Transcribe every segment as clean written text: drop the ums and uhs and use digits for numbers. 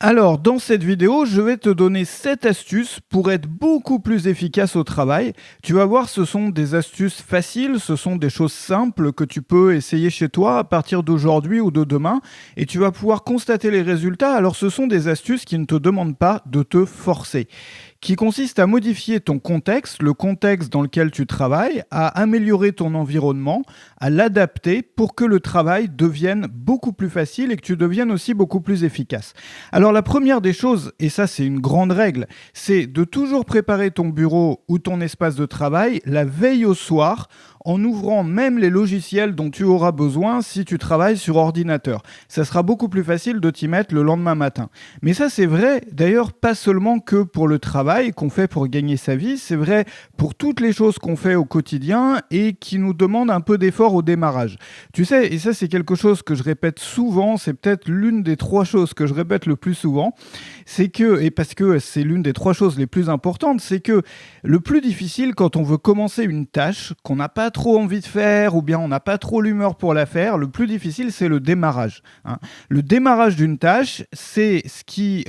Alors, dans cette vidéo, je vais te donner 7 astuces pour être beaucoup plus efficace au travail. Tu vas voir, ce sont des astuces faciles, ce sont des choses simples que tu peux essayer chez toi à partir d'aujourd'hui ou de demain et tu vas pouvoir constater les résultats. Alors, ce sont des astuces qui ne te demandent pas de te forcer, qui consistent à modifier ton contexte, le contexte dans lequel tu travailles, à améliorer ton environnement, à l'adapter pour que le travail devienne beaucoup plus facile et que tu deviennes aussi beaucoup plus efficace. Alors la première des choses, et ça c'est une grande règle, c'est de toujours préparer ton bureau ou ton espace de travail la veille au soir en ouvrant même les logiciels dont tu auras besoin si tu travailles sur ordinateur. Ça sera beaucoup plus facile de t'y mettre le lendemain matin. Mais ça c'est vrai d'ailleurs pas seulement que pour le travail qu'on fait pour gagner sa vie, c'est vrai pour toutes les choses qu'on fait au quotidien et qui nous demandent un peu d'effort au démarrage. Tu sais, et ça c'est quelque chose que je répète souvent, c'est peut-être l'une des 3 choses que je répète le plus souvent, c'est que, et parce que c'est l'une des 3 choses les plus importantes, c'est que le plus difficile quand on veut commencer une tâche qu'on n'a pas trop envie de faire ou bien on n'a pas trop l'humeur pour la faire, le plus difficile c'est le démarrage. Le démarrage d'une tâche, c'est ce qui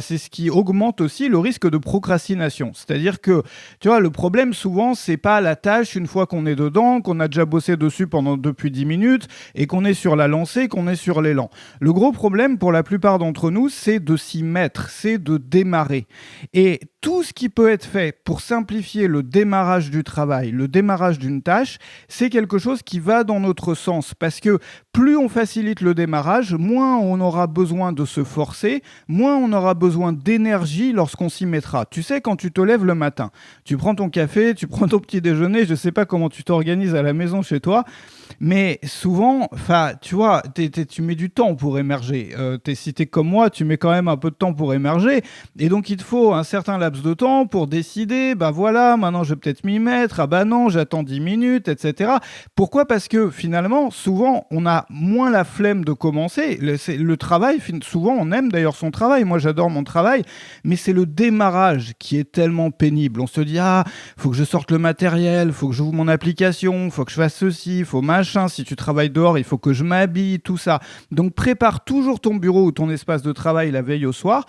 c'est ce qui augmente aussi le risque de procrastination. C'est-à-dire que, tu vois, le problème souvent c'est pas la tâche une fois qu'on est dedans, qu'on a déjà bossé dessus depuis 10 minutes et qu'on est sur la lancée, qu'on est sur l'élan. Le gros problème pour la plupart d'entre nous, c'est de s'y mettre, c'est de démarrer. Et tout ce qui peut être fait pour simplifier le démarrage du travail, le démarrage d'une tâche, c'est quelque chose qui va dans notre sens. Parce que plus on facilite le démarrage, moins on aura besoin de se forcer, moins on aura besoin d'énergie lorsqu'on s'y mettra. Tu sais, quand tu te lèves le matin, tu prends ton café, tu prends ton petit déjeuner, je ne sais pas comment tu t'organises à la maison chez toi, mais souvent, tu vois, tu mets du temps pour émerger. Si t'es comme moi, tu mets quand même un peu de temps pour émerger. Et donc, il te faut un certain laps de temps pour décider, bah voilà, maintenant je vais peut-être m'y mettre, ah bah non, j'attends 10 minutes, etc. Pourquoi ? Parce que finalement, souvent, on a moins la flemme de commencer. Le travail, souvent, on aime d'ailleurs son travail. Moi, j'adore mon travail, mais c'est le démarrage qui est tellement pénible. On se dit, ah, faut que je sorte le matériel, faut que j'ouvre mon application, faut que je fasse ceci, faut machin. Si tu travailles dehors, il faut que je m'habille, tout ça. Donc, prépare toujours ton bureau ou ton espace de travail la veille au soir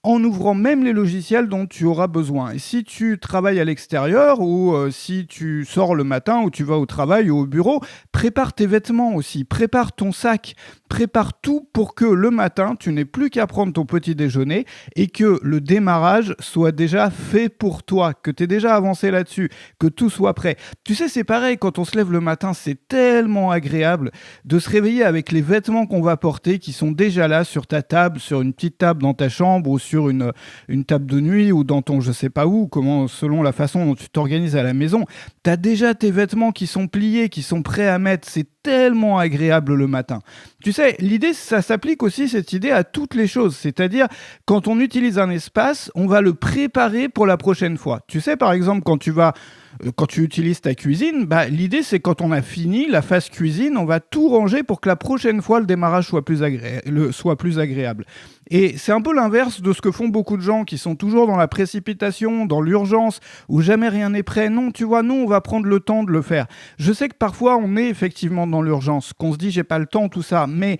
en ouvrant même les logiciels dont tu auras besoin. Et si tu travailles à l'extérieur ou si tu sors le matin ou tu vas au travail ou au bureau, prépare tes vêtements aussi, prépare ton sac, prépare tout pour que le matin, tu n'aies plus qu'à prendre ton petit déjeuner et que le démarrage soit déjà fait pour toi, que tu aies déjà avancé là-dessus, que tout soit prêt. Tu sais, c'est pareil, quand on se lève le matin, c'est tellement agréable de se réveiller avec les vêtements qu'on va porter qui sont déjà là sur ta table, sur une petite table dans ta chambre ou sur une table de nuit ou dans ton je sais pas où, selon la façon dont tu t'organises à la maison. Tu as déjà tes vêtements qui sont pliés, qui sont prêts à mettre. C'est tellement agréable le matin. Tu sais, l'idée, ça s'applique aussi, cette idée, à toutes les choses. C'est-à-dire, quand on utilise un espace, on va le préparer pour la prochaine fois. Tu sais, par exemple, quand tu utilises ta cuisine, l'idée c'est quand on a fini la phase cuisine, on va tout ranger pour que la prochaine fois le démarrage soit plus agréable. Et c'est un peu l'inverse de ce que font beaucoup de gens qui sont toujours dans la précipitation, dans l'urgence, où jamais rien n'est prêt. Non, tu vois, nous on va prendre le temps de le faire. Je sais que parfois on est effectivement dans l'urgence, qu'on se dit j'ai pas le temps, tout ça, mais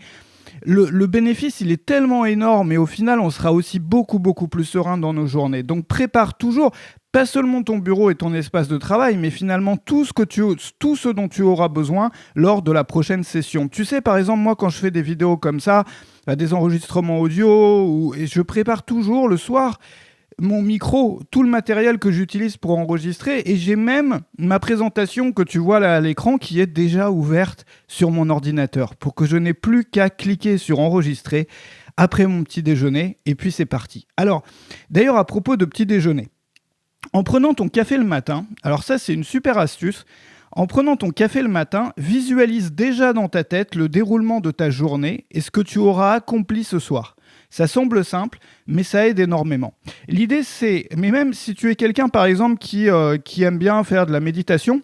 le bénéfice, il est tellement énorme et au final, on sera aussi beaucoup, beaucoup plus serein dans nos journées. Donc, prépare toujours pas seulement ton bureau et ton espace de travail, mais finalement tout ce dont tu auras besoin lors de la prochaine session. Tu sais, par exemple, moi, quand je fais des vidéos comme ça, des enregistrements audio, et je prépare toujours le soir mon micro, tout le matériel que j'utilise pour enregistrer, et j'ai même ma présentation que tu vois là à l'écran qui est déjà ouverte sur mon ordinateur pour que je n'ai plus qu'à cliquer sur enregistrer après mon petit déjeuner et puis c'est parti. Alors, d'ailleurs à propos de petit déjeuner, en prenant ton café le matin, alors ça c'est une super astuce, en prenant ton café le matin, visualise déjà dans ta tête le déroulement de ta journée et ce que tu auras accompli ce soir. Ça semble simple, mais ça aide énormément. L'idée, mais même si tu es quelqu'un, par exemple, qui aime bien faire de la méditation,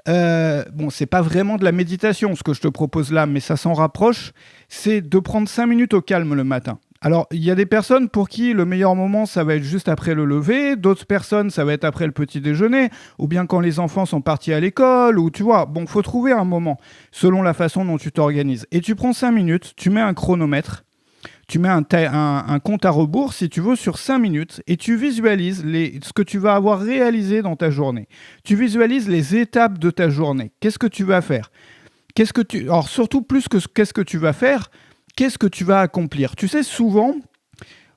c'est pas vraiment de la méditation ce que je te propose là, mais ça s'en rapproche, c'est de prendre 5 minutes au calme le matin. Alors, il y a des personnes pour qui le meilleur moment, ça va être juste après le lever. D'autres personnes, ça va être après le petit déjeuner, ou bien quand les enfants sont partis à l'école, ou tu vois, faut trouver un moment selon la façon dont tu t'organises. Et tu prends 5 minutes, tu mets un chronomètre, tu mets un compte à rebours, si tu veux, sur 5 minutes et tu visualises ce que tu vas avoir réalisé dans ta journée. Tu visualises les étapes de ta journée. Qu'est-ce que tu vas faire? Alors surtout plus que qu'est-ce que tu vas faire, qu'est-ce que tu vas accomplir? Tu sais, souvent,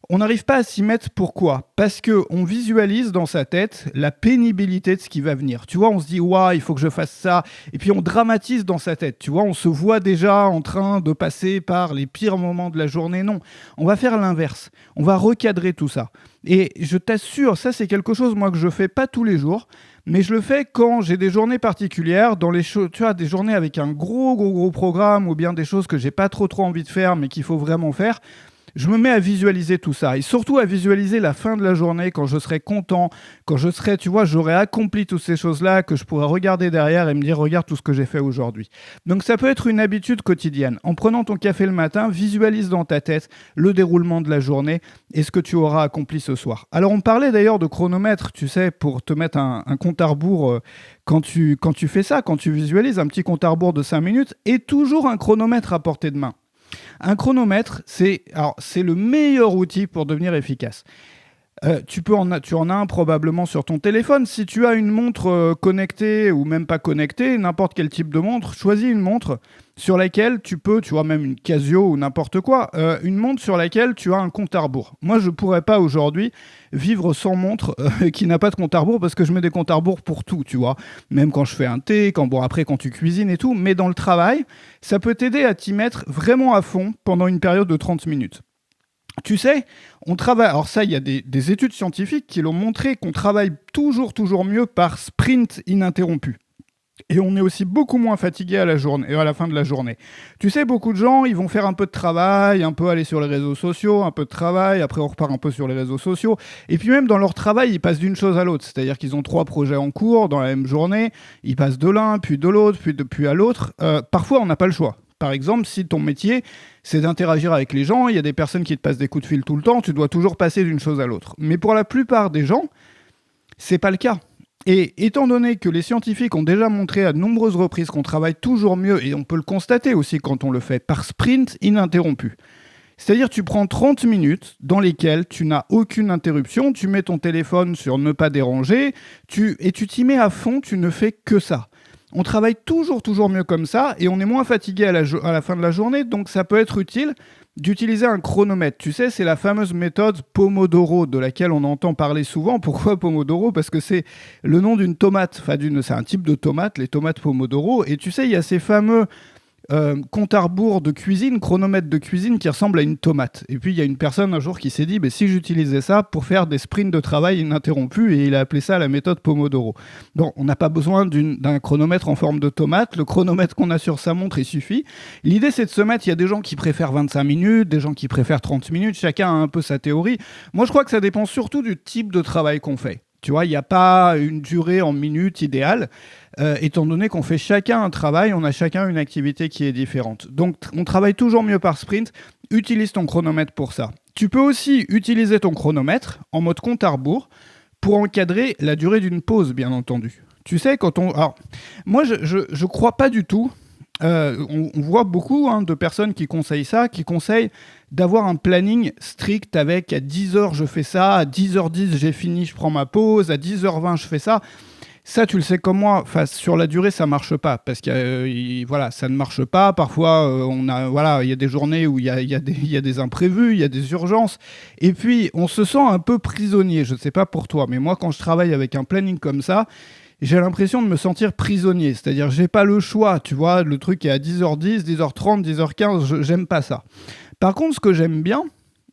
on n'arrive pas à s'y mettre. Pourquoi? Parce qu'on visualise dans sa tête la pénibilité de ce qui va venir. Tu vois, on se dit, ouais, il faut que je fasse ça. Et puis on dramatise dans sa tête. Tu vois, on se voit déjà en train de passer par les pires moments de la journée. Non, on va faire l'inverse. On va recadrer tout ça. Et je t'assure, ça c'est quelque chose, moi, que je fais pas tous les jours. Mais je le fais quand j'ai des journées particulières, dans les tu vois, des journées avec un gros programme ou bien des choses que j'ai pas trop envie de faire, mais qu'il faut vraiment faire. Je me mets à visualiser tout ça et surtout à visualiser la fin de la journée quand je serai content, quand je serai, tu vois, j'aurai accompli toutes ces choses-là, que je pourrai regarder derrière et me dire, regarde tout ce que j'ai fait aujourd'hui. Donc ça peut être une habitude quotidienne. En prenant ton café le matin, visualise dans ta tête le déroulement de la journée et ce que tu auras accompli ce soir. Alors on parlait d'ailleurs de chronomètre, tu sais, pour te mettre un compte à rebours quand tu fais ça, quand tu visualises un petit compte à rebours de 5 minutes et toujours un chronomètre à portée de main. Un chronomètre, c'est le meilleur outil pour devenir efficace. Tu en as un probablement sur ton téléphone. Si tu as une montre connectée ou même pas connectée, n'importe quel type de montre, choisis une montre sur laquelle tu vois même une Casio ou n'importe quoi, une montre sur laquelle tu as un compte à rebours. Moi, je pourrais pas aujourd'hui vivre sans montre qui n'a pas de compte à rebours parce que je mets des comptes à rebours pour tout, tu vois. Même quand je fais un thé, après quand tu cuisines et tout. Mais dans le travail, ça peut t'aider à t'y mettre vraiment à fond pendant une période de 30 minutes. Tu sais, on travaille. Alors ça, il y a des études scientifiques qui l'ont montré qu'on travaille toujours mieux par sprint ininterrompu. Et on est aussi beaucoup moins fatigué à la fin de la journée. Tu sais, beaucoup de gens, ils vont faire un peu de travail, un peu aller sur les réseaux sociaux, un peu de travail, après on repart un peu sur les réseaux sociaux. Et puis même dans leur travail, ils passent d'une chose à l'autre. C'est-à-dire qu'ils ont 3 projets en cours dans la même journée, ils passent de l'un, puis de l'autre, puis à l'autre. Parfois, on n'a pas le choix. Par exemple, si ton métier, c'est d'interagir avec les gens, il y a des personnes qui te passent des coups de fil tout le temps, tu dois toujours passer d'une chose à l'autre. Mais pour la plupart des gens, c'est pas le cas. Et étant donné que les scientifiques ont déjà montré à de nombreuses reprises qu'on travaille toujours mieux, et on peut le constater aussi quand on le fait, par sprint ininterrompu. C'est-à-dire tu prends 30 minutes dans lesquelles tu n'as aucune interruption, tu mets ton téléphone sur ne pas déranger, et tu t'y mets à fond, tu ne fais que ça. On travaille toujours mieux comme ça et on est moins fatigué à la fin de la journée, donc ça peut être utile d'utiliser un chronomètre. Tu sais, c'est la fameuse méthode Pomodoro de laquelle on entend parler souvent. Pourquoi Pomodoro? Parce que c'est le nom d'une tomate, c'est un type de tomate, les tomates Pomodoro. Et tu sais, il y a ces fameux compte à rebours de cuisine, chronomètre de cuisine qui ressemble à une tomate. Et puis il y a une personne un jour qui s'est dit, si j'utilisais ça pour faire des sprints de travail ininterrompus, et il a appelé ça la méthode Pomodoro. Donc on n'a pas besoin d'un chronomètre en forme de tomate, le chronomètre qu'on a sur sa montre, il suffit. L'idée c'est de se mettre, il y a des gens qui préfèrent 25 minutes, des gens qui préfèrent 30 minutes, chacun a un peu sa théorie. Moi je crois que ça dépend surtout du type de travail qu'on fait. Tu vois, il n'y a pas une durée en minutes idéale, étant donné qu'on fait chacun un travail, on a chacun une activité qui est différente. Donc, on travaille toujours mieux par sprint. Utilise ton chronomètre pour ça. Tu peux aussi utiliser ton chronomètre en mode compte à rebours pour encadrer la durée d'une pause, bien entendu. Tu sais, Alors, moi, je crois pas du tout. On voit beaucoup de personnes qui conseillent ça, qui conseillent d'avoir un planning strict avec à 10h je fais ça, à 10h10 j'ai fini, je prends ma pause, à 10h20 je fais ça. Ça, tu le sais comme moi, sur la durée, ça marche pas parce que ça ne marche pas. Parfois, il y a des journées où il y a des imprévus, il y a des urgences, et puis on se sent un peu prisonnier. Je ne sais pas pour toi, mais moi, quand je travaille avec un planning comme ça, j'ai l'impression de me sentir prisonnier. C'est-à-dire, j'ai pas le choix, tu vois, le truc est à 10h10, 10h30, 10h15, j'aime pas ça. Par contre, ce que j'aime bien,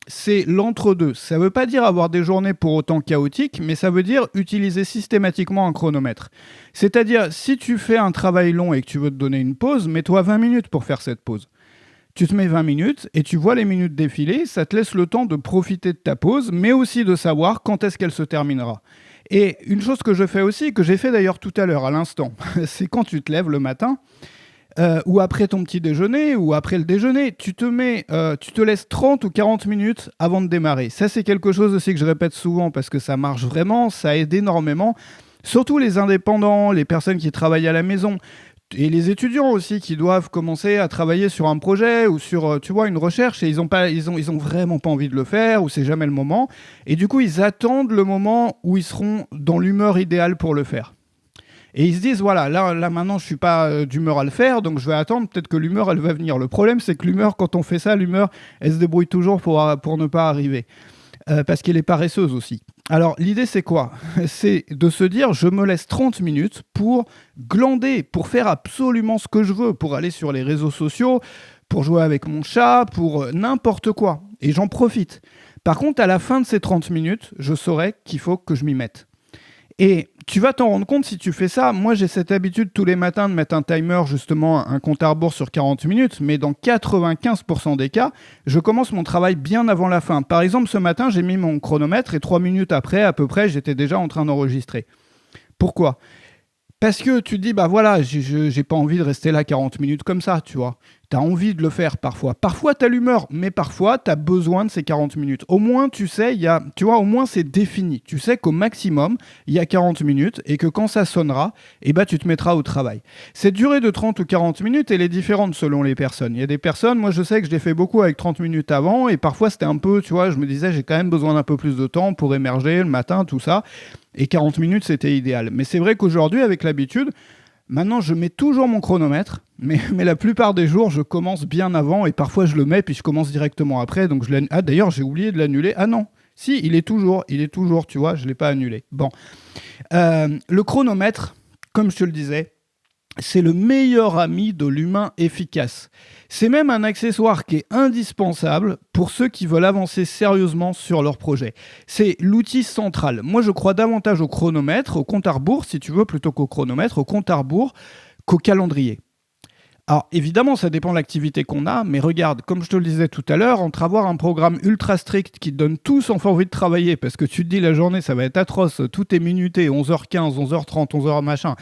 c'est l'entre-deux. Ça veut pas dire avoir des journées pour autant chaotiques, mais ça veut dire utiliser systématiquement un chronomètre. C'est-à-dire, si tu fais un travail long et que tu veux te donner une pause, mets-toi 20 minutes pour faire cette pause. Tu te mets 20 minutes et tu vois les minutes défiler, ça te laisse le temps de profiter de ta pause, mais aussi de savoir quand est-ce qu'elle se terminera. Et une chose que je fais aussi, que j'ai fait d'ailleurs tout à l'heure, à l'instant, c'est quand tu te lèves le matin, ou après ton petit déjeuner, ou après le déjeuner, tu te laisses 30 ou 40 minutes avant de démarrer. Ça, c'est quelque chose aussi que je répète souvent parce que ça marche vraiment, ça aide énormément. Surtout les indépendants, les personnes qui travaillent à la maison. Et les étudiants aussi qui doivent commencer à travailler sur un projet ou sur, tu vois, une recherche et ils ont vraiment pas envie de le faire ou c'est jamais le moment. Et du coup, ils attendent le moment où ils seront dans l'humeur idéale pour le faire. Et ils se disent, voilà, là maintenant, je suis pas d'humeur à le faire, donc je vais attendre, peut-être que l'humeur, elle va venir. Le problème, c'est que l'humeur, quand on fait ça, l'humeur, elle se débrouille toujours pour ne pas arriver. Parce qu'elle est paresseuse aussi. Alors, l'idée, c'est quoi? C'est de se dire, je me laisse 30 minutes pour glander, pour faire absolument ce que je veux, pour aller sur les réseaux sociaux, pour jouer avec mon chat, pour n'importe quoi. Et j'en profite. Par contre, à la fin de ces 30 minutes, je saurai qu'il faut que je m'y mette. Et tu vas t'en rendre compte si tu fais ça. Moi, j'ai cette habitude tous les matins de mettre un timer, justement, un compte à rebours sur 40 minutes. Mais dans 95% des cas, je commence mon travail bien avant la fin. Par exemple, ce matin, j'ai mis mon chronomètre et 3 minutes après, à peu près, j'étais déjà en train d'enregistrer. Pourquoi ? Parce que tu te dis, bah voilà, j'ai pas envie de rester là 40 minutes comme ça, tu vois. T'as envie de le faire parfois. Parfois, t'as l'humeur, mais parfois, t'as besoin de ces 40 minutes. Au moins, tu sais, tu vois, au moins, c'est défini. Tu sais qu'au maximum, il y a 40 minutes et que quand ça sonnera, eh ben, tu te mettras au travail. Cette durée de 30 ou 40 minutes, elle est différente selon les personnes. Il y a des personnes, moi, je sais que je l'ai fait beaucoup avec 30 minutes avant et parfois, c'était un peu, tu vois, je me disais, j'ai quand même besoin d'un peu plus de temps pour émerger le matin, tout ça. Et 40 minutes, c'était idéal. Mais c'est vrai qu'aujourd'hui, avec l'habitude, maintenant, je mets toujours mon chronomètre, mais la plupart des jours, je commence bien avant et parfois je le mets puis je commence directement après. Donc ah, d'ailleurs, j'ai oublié de l'annuler. Ah non, si, il est toujours, tu vois, je ne l'ai pas annulé. Bon. Le chronomètre, comme je te le disais, c'est le meilleur ami de l'humain efficace. C'est même un accessoire qui est indispensable pour ceux qui veulent avancer sérieusement sur leur projet. C'est l'outil central. Moi, je crois davantage au chronomètre, au compte à rebours, si tu veux, plutôt qu'au chronomètre, au compte à rebours, qu'au calendrier. Alors, évidemment, ça dépend de l'activité qu'on a, mais regarde, comme je te le disais tout à l'heure, entre avoir un programme ultra strict qui te donne tout sans envie de travailler, parce que tu te dis la journée, ça va être atroce, tout est minuté, 11h15, 11h30, 11h machin,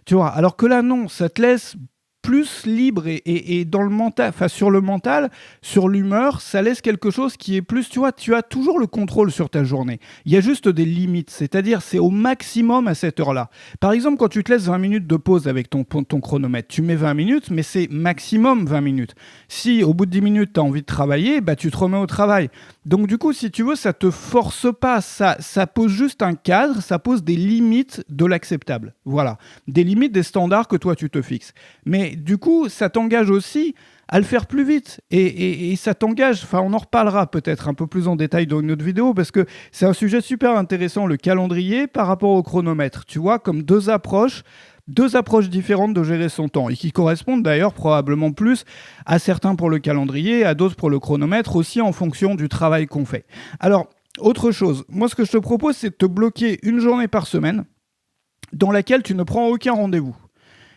tu vois, alors que là, non, ça te laisse plus libre et dans le mental, enfin sur le mental, sur l'humeur, ça laisse quelque chose qui est plus, tu vois, tu as toujours le contrôle sur ta journée. Il y a juste des limites, c'est-à-dire c'est au maximum à cette heure-là. Par exemple, quand tu te laisses 20 minutes de pause avec ton chronomètre, tu mets 20 minutes, mais c'est maximum 20 minutes. Si au bout de 10 minutes, tu as envie de travailler, bah, tu te remets au travail. Donc du coup, si tu veux, ça te force pas, ça pose juste un cadre, ça pose des limites de l'acceptable. Voilà, des limites des standards que toi tu te fixes. Mais du coup, ça t'engage aussi à le faire plus vite. Et ça t'engage, enfin on en reparlera peut-être un peu plus en détail dans une autre vidéo, parce que c'est un sujet super intéressant, le calendrier par rapport au chronomètre. Tu vois, comme deux approches différentes de gérer son temps et qui correspondent d'ailleurs probablement plus à certains pour le calendrier, à d'autres pour le chronomètre, aussi en fonction du travail qu'on fait. Alors, autre chose, moi ce que je te propose, c'est de te bloquer une journée par semaine dans laquelle tu ne prends aucun rendez-vous.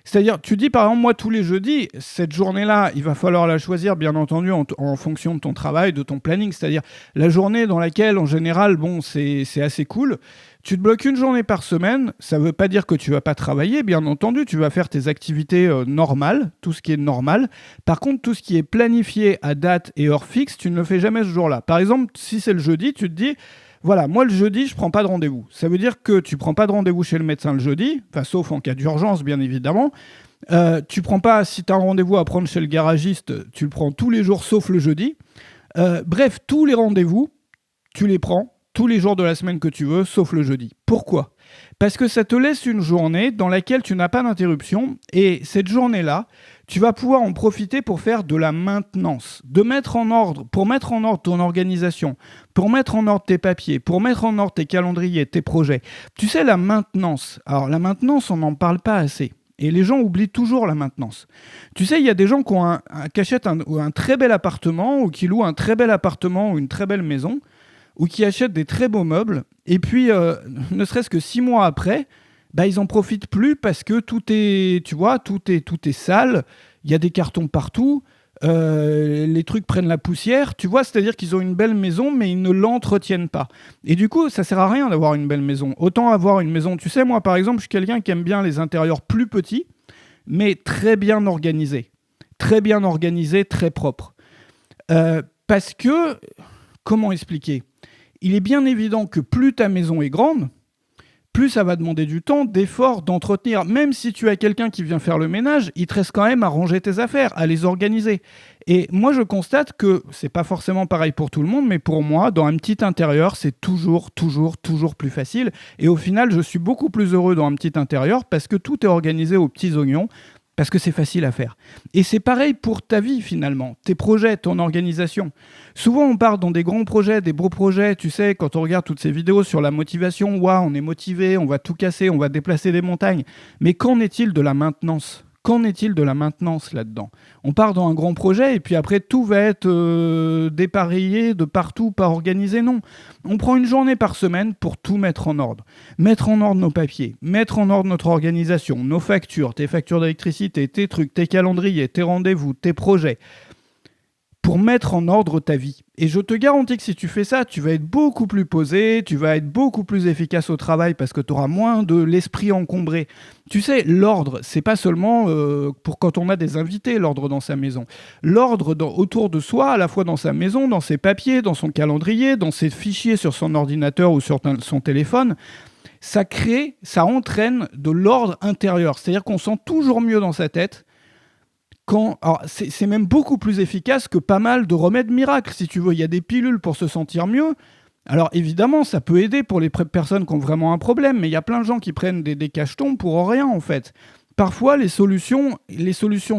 C'est-à-dire, tu dis par exemple, moi tous les jeudis, cette journée-là, il va falloir la choisir bien entendu en fonction de ton travail, de ton planning. C'est-à-dire la journée dans laquelle, en général, bon, c'est assez cool. Tu te bloques une journée par semaine, ça ne veut pas dire que tu ne vas pas travailler, bien entendu, tu vas faire tes activités normales, tout ce qui est normal. Par contre, tout ce qui est planifié à date et heure fixe, tu ne le fais jamais ce jour-là. Par exemple, si c'est le jeudi, tu te dis... Voilà, moi le jeudi, je prends pas de rendez-vous. Ça veut dire que tu prends pas de rendez-vous chez le médecin le jeudi, enfin sauf en cas d'urgence bien évidemment. Tu prends pas, si tu as un rendez-vous à prendre chez le garagiste, tu le prends tous les jours sauf le jeudi. Bref, tous les rendez-vous, tu les prends tous les jours de la semaine que tu veux, sauf le jeudi. Pourquoi ? Parce que ça te laisse une journée dans laquelle tu n'as pas d'interruption et cette journée-là, tu vas pouvoir en profiter pour faire de la maintenance, pour mettre en ordre ton organisation, pour mettre en ordre tes papiers, pour mettre en ordre tes calendriers, tes projets. Tu sais, la maintenance, alors la maintenance, on n'en parle pas assez. Et les gens oublient toujours la maintenance. Tu sais, il y a des gens qui achètent un très bel appartement ou qui louent un très bel appartement ou une très belle maison ou qui achètent des très beaux meubles et puis, ne serait-ce que 6 mois après, bah, ils n'en profitent plus parce que tout est, tu vois, tout est sale, il y a des cartons partout, les trucs prennent la poussière, tu vois, c'est-à-dire qu'ils ont une belle maison, mais ils ne l'entretiennent pas. Et du coup, ça sert à rien d'avoir une belle maison. Autant avoir une maison, tu sais, moi, par exemple, je suis quelqu'un qui aime bien les intérieurs plus petits, mais très bien organisés. Très bien organisés, très propres. Parce que, comment expliquer ? Il est bien évident que plus ta maison est grande, plus ça va demander du temps, d'effort, d'entretenir. Même si tu as quelqu'un qui vient faire le ménage, il te reste quand même à ranger tes affaires, à les organiser. Et moi, je constate que c'est pas forcément pareil pour tout le monde, mais pour moi, dans un petit intérieur, c'est toujours, toujours, toujours plus facile. Et au final, je suis beaucoup plus heureux dans un petit intérieur parce que tout est organisé aux petits oignons, parce que c'est facile à faire. Et c'est pareil pour ta vie, finalement, tes projets, ton organisation. Souvent, on part dans des grands projets, des beaux projets, tu sais, quand on regarde toutes ces vidéos sur la motivation, waouh, on est motivé, on va tout casser, on va déplacer des montagnes. Mais qu'en est-il de la maintenance ? Qu'en est-il de la maintenance là-dedans ? On part dans un grand projet et puis après tout va être dépareillé de partout, pas organisé, non. On prend une journée par semaine pour tout mettre en ordre. Mettre en ordre nos papiers, mettre en ordre notre organisation, nos factures, tes factures d'électricité, tes trucs, tes calendriers, tes rendez-vous, tes projets, pour mettre en ordre ta vie. Et je te garantis que si tu fais ça, tu vas être beaucoup plus posé, tu vas être beaucoup plus efficace au travail parce que tu auras moins de l'esprit encombré. Tu sais, l'ordre, c'est pas seulement pour quand on a des invités, l'ordre dans sa maison. L'ordre autour de soi, à la fois dans sa maison, dans ses papiers, dans son calendrier, dans ses fichiers sur son ordinateur ou sur son téléphone, ça crée, ça entraîne de l'ordre intérieur. C'est-à-dire qu'on sent toujours mieux dans sa tête. Alors, c'est même beaucoup plus efficace que pas mal de remèdes miracles, si tu veux. Il y a des pilules pour se sentir mieux. Alors évidemment, ça peut aider pour les personnes qui ont vraiment un problème, mais il y a plein de gens qui prennent des cachetons pour rien, en fait. Parfois, les solutions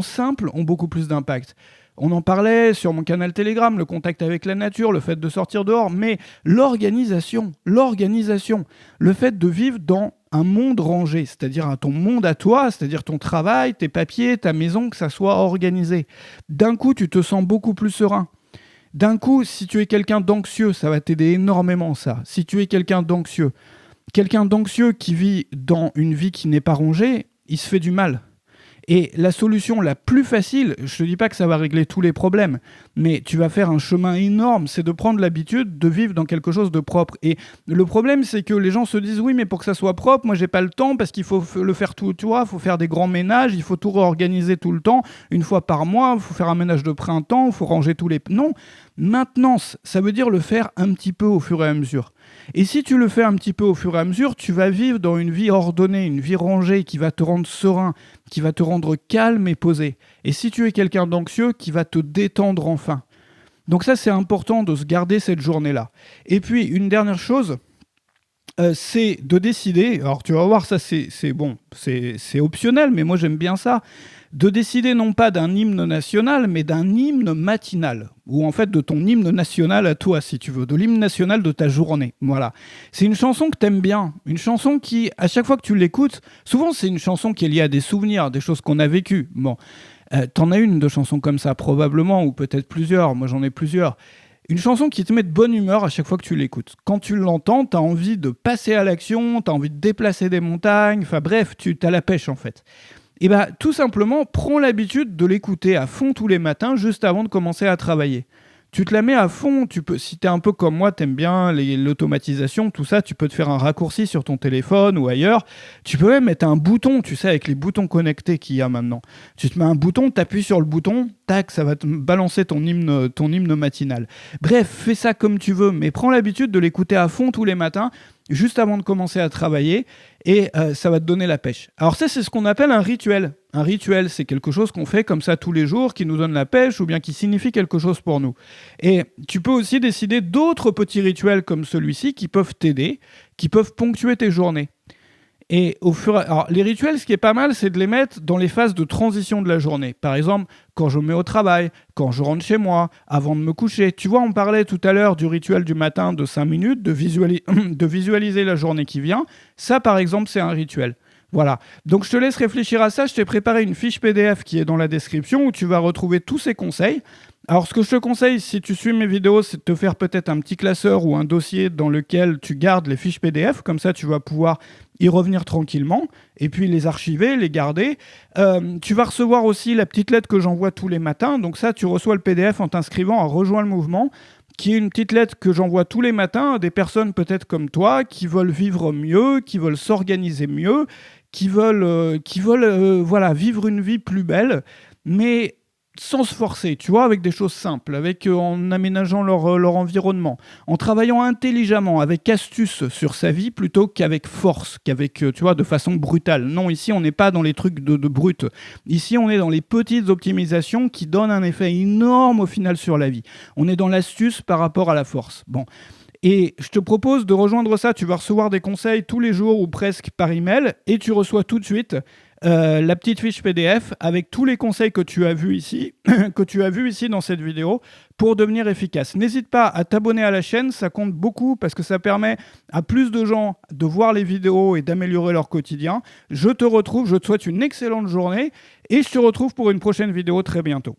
simples ont beaucoup plus d'impact. On en parlait sur mon canal Telegram, le contact avec la nature, le fait de sortir dehors, mais l'organisation, le fait de vivre dans un monde rangé, c'est-à-dire ton monde à toi, c'est-à-dire ton travail, tes papiers, ta maison, que ça soit organisé. D'un coup, tu te sens beaucoup plus serein. D'un coup, si tu es quelqu'un d'anxieux, ça va t'aider énormément, ça. Si tu es quelqu'un d'anxieux qui vit dans une vie qui n'est pas rangée, il se fait du mal. Et la solution la plus facile, je ne te dis pas que ça va régler tous les problèmes, mais tu vas faire un chemin énorme, c'est de prendre l'habitude de vivre dans quelque chose de propre. Et le problème, c'est que les gens se disent « Oui, mais pour que ça soit propre, moi, j'ai pas le temps parce qu'il faut le faire tout, tu vois, il faut faire des grands ménages, il faut tout réorganiser tout le temps, une fois par mois, il faut faire un ménage de printemps, il faut ranger tous les... » Non, maintenance, ça veut dire le faire un petit peu au fur et à mesure. Et si tu le fais un petit peu au fur et à mesure, tu vas vivre dans une vie ordonnée, une vie rangée qui va te rendre serein, qui va te rendre calme et posé. Et si tu es quelqu'un d'anxieux, qui va te détendre enfin. Donc ça, c'est important de se garder cette journée-là. Et puis, une dernière chose, c'est de décider, alors tu vas voir, ça c'est optionnel, mais moi j'aime bien ça, de décider non pas d'un hymne national, mais d'un hymne matinal, ou en fait de ton hymne national à toi, si tu veux, de l'hymne national de ta journée. Voilà. C'est une chanson que t'aimes bien, une chanson qui, à chaque fois que tu l'écoutes, souvent c'est une chanson qui est liée à des souvenirs, des choses qu'on a vécues. Bon, t'en as une de chanson comme ça, probablement, ou peut-être plusieurs, moi j'en ai plusieurs. Une chanson qui te met de bonne humeur à chaque fois que tu l'écoutes. Quand tu l'entends, t'as envie de passer à l'action, t'as envie de déplacer des montagnes, enfin bref, t'as la pêche en fait. Et bien, tout simplement, prends l'habitude de l'écouter à fond tous les matins, juste avant de commencer à travailler. Tu te la mets à fond, si t'es un peu comme moi, t'aimes bien l'automatisation, tout ça, tu peux te faire un raccourci sur ton téléphone ou ailleurs. Tu peux même mettre un bouton, tu sais, avec les boutons connectés qu'il y a maintenant. Tu te mets un bouton, t'appuies sur le bouton, tac, ça va te balancer ton hymne matinal. Bref, fais ça comme tu veux, mais prends l'habitude de l'écouter à fond tous les matins, juste avant de commencer à travailler, et ça va te donner la pêche. Alors ça, c'est ce qu'on appelle un rituel. Un rituel, c'est quelque chose qu'on fait comme ça tous les jours, qui nous donne la pêche, ou bien qui signifie quelque chose pour nous. Et tu peux aussi décider d'autres petits rituels comme celui-ci qui peuvent t'aider, qui peuvent ponctuer tes journées. Et alors, les rituels, ce qui est pas mal, c'est de les mettre dans les phases de transition de la journée. Par exemple, quand je me mets au travail, quand je rentre chez moi, avant de me coucher. Tu vois, on parlait tout à l'heure du rituel du matin de 5 minutes, de visualiser la journée qui vient. Ça, par exemple, c'est un rituel. Voilà. Donc, je te laisse réfléchir à ça. Je t'ai préparé une fiche PDF qui est dans la description où tu vas retrouver tous ces conseils. Alors, ce que je te conseille, si tu suis mes vidéos, c'est de te faire peut-être un petit classeur ou un dossier dans lequel tu gardes les fiches PDF. Comme ça, tu vas pouvoir y revenir tranquillement et puis les archiver, les garder. Tu vas recevoir aussi la petite lettre que j'envoie tous les matins. Donc ça, tu reçois le PDF en t'inscrivant à Rejoins le mouvement, qui est une petite lettre que j'envoie tous les matins à des personnes peut-être comme toi qui veulent vivre mieux, qui veulent s'organiser mieux, qui veulent vivre une vie plus belle, mais sans se forcer, tu vois, avec des choses simples, en aménageant leur environnement, en travaillant intelligemment, avec astuce sur sa vie plutôt qu'avec force, tu vois, de façon brutale. Non, ici, on n'est pas dans les trucs de brut. Ici, on est dans les petites optimisations qui donnent un effet énorme au final sur la vie. On est dans l'astuce par rapport à la force. Bon. Et je te propose de rejoindre ça. Tu vas recevoir des conseils tous les jours ou presque par email et tu reçois tout de suite la petite fiche PDF avec tous les conseils que tu as vus ici, que tu as vus ici dans cette vidéo pour devenir efficace. N'hésite pas à t'abonner à la chaîne, ça compte beaucoup parce que ça permet à plus de gens de voir les vidéos et d'améliorer leur quotidien. Je te retrouve, je te souhaite une excellente journée et je te retrouve pour une prochaine vidéo très bientôt.